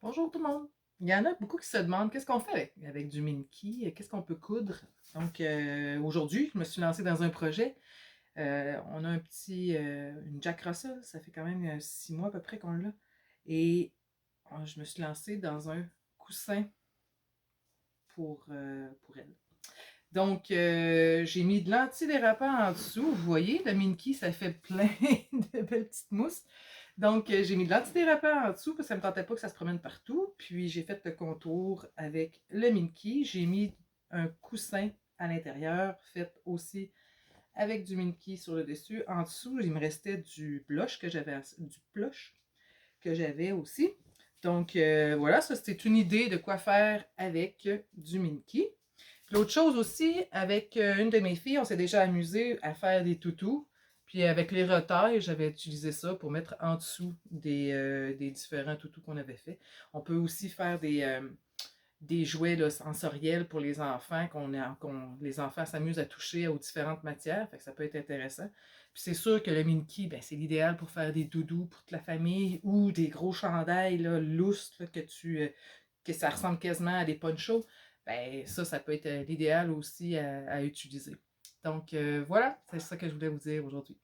Bonjour tout le monde. Il y en a beaucoup qui se demandent qu'est-ce qu'on fait avec du Minky, qu'est-ce qu'on peut coudre. Donc aujourd'hui, je me suis lancée dans un projet. On a une Jack Russell, ça fait quand même 6 mois à peu près qu'on l'a. Et je me suis lancée dans un coussin pour elle. Donc j'ai mis de l'antidérapant en dessous. Vous voyez, le Minky, ça fait plein de belles petites mousses. Donc, j'ai mis de l'antidérapant en dessous parce que ça ne me tentait pas que ça se promène partout. Puis, j'ai fait le contour avec le Minky. J'ai mis un coussin à l'intérieur, fait aussi avec du Minky sur le dessus. En dessous, il me restait du blush que j'avais aussi. Donc, voilà, ça c'était une idée de quoi faire avec du Minky. L'autre chose aussi, avec une de mes filles, on s'est déjà amusé à faire des toutous. Puis avec les retailles, j'avais utilisé ça pour mettre en dessous des différents toutous qu'on avait fait. On peut aussi faire des jouets là, sensoriels pour les enfants, les enfants s'amusent à toucher aux différentes matières, fait que ça peut être intéressant. Puis c'est sûr que le Minky, ben, c'est l'idéal pour faire des doudous pour toute la famille ou des gros chandails là, lousses là, que ça ressemble quasiment à des ponchos. Ben, ça peut être l'idéal aussi à utiliser. Donc voilà, c'est ça que je voulais vous dire aujourd'hui.